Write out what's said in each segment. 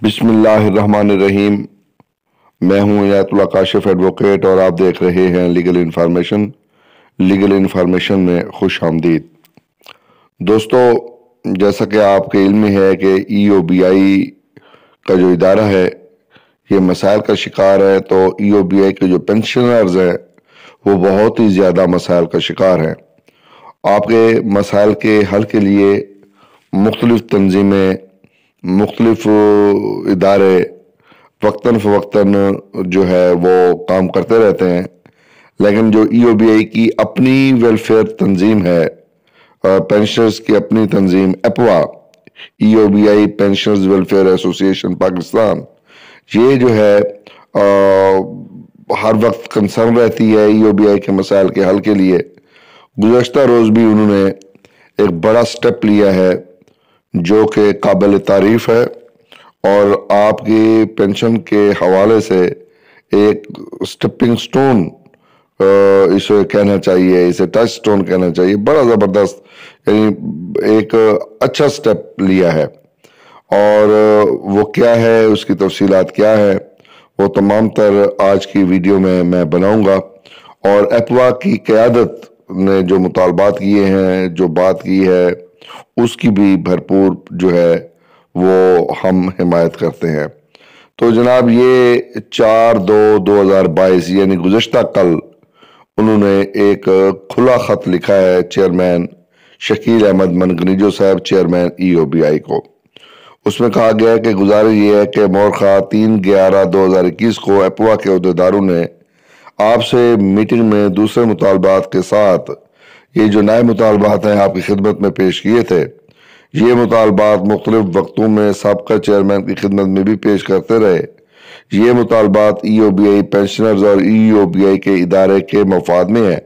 بسم اللہ الرحمن الرحیم۔ میں ہوں عنایت اللہ کاشف ایڈوکیٹ اور آپ دیکھ رہے ہیں لیگل انفارمیشن میں خوش آمدید۔ دوستو، جیسا کہ آپ کے علم میں ہے کہ ای او بی آئی کا جو ادارہ ہے یہ مسائل کا شکار ہے، تو ای او بی آئی کے جو پینشنرز ہیں وہ بہت ہی زیادہ مسائل کا شکار ہیں۔ آپ کے مسائل کے حل کے لیے مختلف تنظیمیں، مختلف ادارے وقتاً فوقتاً جو ہے وہ کام کرتے رہتے ہیں، لیکن جو ای او بی آئی کی اپنی ویلفیئر تنظیم ہے، پینشنرز کی اپنی تنظیم اپوا، ای او بی آئی پینشنرز ویلفیئر ایسوسی ایشن پاکستان، یہ جو ہے ہر وقت کنسرن رہتی ہے ای او بی آئی کے مسائل کے حل کے لیے۔ گزشتہ روز بھی انہوں نے ایک بڑا سٹیپ لیا ہے جو کہ قابل تعریف ہے، اور آپ کی پینشن کے حوالے سے ایک سٹیپنگ سٹون اسے کہنا چاہیے، اسے ٹچ سٹون کہنا چاہیے، بڑا زبردست، یعنی ایک اچھا سٹیپ لیا ہے۔ اور وہ کیا ہے، اس کی تفصیلات کیا ہے، وہ تمام تر آج کی ویڈیو میں بناؤں گا، اور اپوا کی قیادت نے جو مطالبات کیے ہیں، جو بات کی ہے، اس کی بھی بھرپور جو ہے وہ ہم حمایت کرتے ہیں۔ تو جناب، یہ 4/2/2022 یعنی گزشتہ کل انہوں نے ایک کھلا خط لکھا ہے چیئرمین شکیل احمد منگنیجو صاحب، چیئرمین ای او بی آئی کو۔ اس میں کہا گیا ہے کہ گزارش یہ ہے کہ مورخہ 3/11/2021 کو اپوا کے عہدیداروں نے آپ سے میٹنگ میں دوسرے مطالبات کے ساتھ یہ جو نئے مطالبات ہیں آپ کی خدمت میں پیش کیے تھے۔ یہ مطالبات مختلف وقتوں میں سابقہ چیئرمین کی خدمت میں بھی پیش کرتے رہے۔ یہ مطالبات ای او بی آئی پینشنرز اور ای او بی آئی کے ادارے کے مفاد میں ہیں۔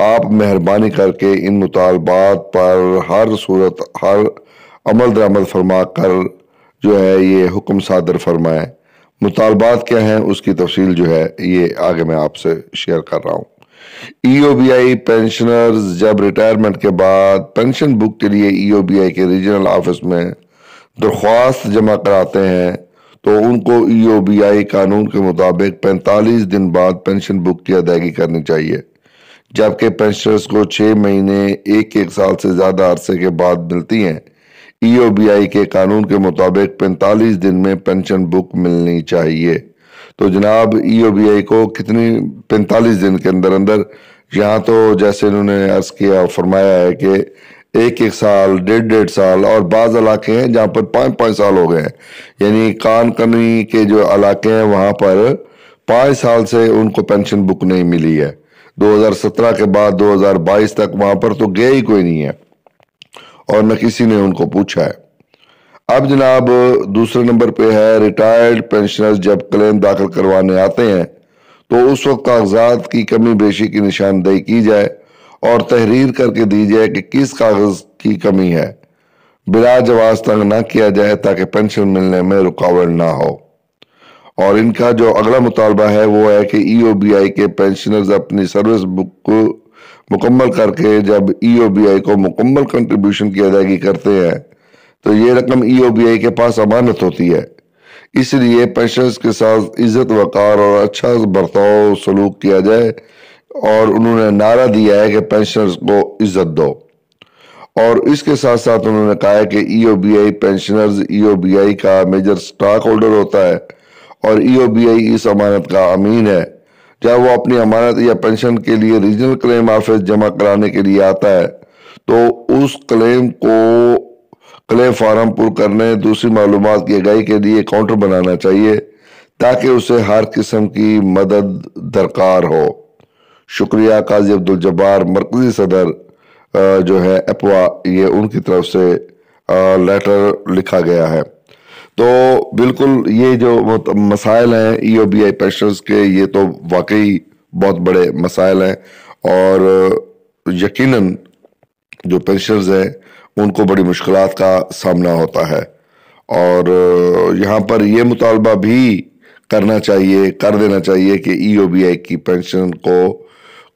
آپ مہربانی کر کے ان مطالبات پر ہر صورت ہر عمل درآمد فرما کر جو ہے یہ حکم صادر فرمائیں۔ مطالبات کیا ہیں اس کی تفصیل جو ہے یہ آگے میں آپ سے شیئر کر رہا ہوں۔ ای او بی آئی پینشنرز جب ریٹائرمنٹ کے بعد پینشن بک کے لیے ای او بی آئی کے ریجنل آفس میں درخواست جمع کراتے ہیں تو ان کو ای او بی آئی قانون کے مطابق 45 دن بعد پینشن بک کی ادائیگی کرنی چاہیے، جبکہ پینشنرز کو 6 مہینے ایک سال سے زیادہ عرصے کے بعد ملتی ہیں۔ ای او بی آئی کے قانون کے مطابق 45 دن میں پینشن بک ملنی چاہیے۔ تو جناب، ای او بی آئی کو کتنی 45 دن کے اندر یہاں تو جیسے انہوں نے عرض کیا فرمایا ہے کہ ایک سال، 1.5 سال، اور بعض علاقے ہیں جہاں پر 5 سال ہو گئے ہیں، یعنی کان کنی کے جو علاقے ہیں وہاں پر 5 سال سے ان کو پینشن بک نہیں ملی ہے۔ 2017 کے بعد 2022 تک وہاں پر تو گیا ہی کوئی نہیں ہے، اور نہ کسی نے ان کو پوچھا ہے۔ اب جناب، دوسرے نمبر پہ ہے ریٹائرڈ پینشنرز جب کلیم داخل کروانے آتے ہیں تو اس وقت کاغذات کی کمی بیشی کی نشاندہی کی جائے اور تحریر کر کے دی جائے کہ کس کاغذ کی کمی ہے، بلا جواز تنگ نہ کیا جائے تاکہ پینشن ملنے میں رکاوٹ نہ ہو۔ اور ان کا جو اگلا مطالبہ ہے وہ ہے کہ ای او بی آئی کے پینشنرز اپنی سروس بک مکمل کر کے جب ای او بی آئی کو مکمل کنٹریبیوشن کی ادائیگی کرتے ہیں تو یہ رقم ای او بی آئی کے پاس امانت ہوتی ہے، اس لیے پینشنرز کے ساتھ عزت وقار اور اچھا برتاؤ سلوک کیا جائے، اور انہوں نے نعرہ دیا ہے کہ پینشنرز کو عزت دو۔ اور اس کے ساتھ ساتھ انہوں نے کہا ہے کہ ای او بی آئی پینشنرز ای او بی آئی کا میجر سٹاک ہولڈر ہوتا ہے، اور ای او بی آئی اس امانت کا امین ہے۔ جب وہ اپنی امانت یا پینشن کے لیے ریجنل کلیم آفس جمع کرانے کے لیے آتا ہے تو اس کلیم فارم پر کرنے، دوسری معلومات کی آگاہی کے لیے کاؤنٹر بنانا چاہیے تاکہ اسے ہر قسم کی مدد درکار ہو۔ شکریہ۔ قاضی عبدالجبار، مرکزی صدر جو ہے اپوا، یہ ان کی طرف سے لیٹر لکھا گیا ہے۔ تو بالکل یہ جو مسائل ہیں ای او بی آئی پینشنرز کے، یہ تو واقعی بہت بڑے مسائل ہیں، اور یقیناً جو پینشنرز ہیں ان کو بڑی مشکلات کا سامنا ہوتا ہے، اور یہاں پر یہ مطالبہ بھی کر دینا چاہیے کہ ای او بی آئی کی پینشن کو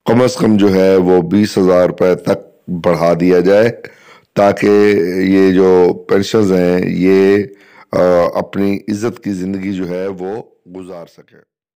کم از کم جو ہے وہ 20,000 روپے تک بڑھا دیا جائے، تاکہ یہ جو پینشنز ہیں یہ اپنی عزت کی زندگی جو ہے وہ گزار سکے۔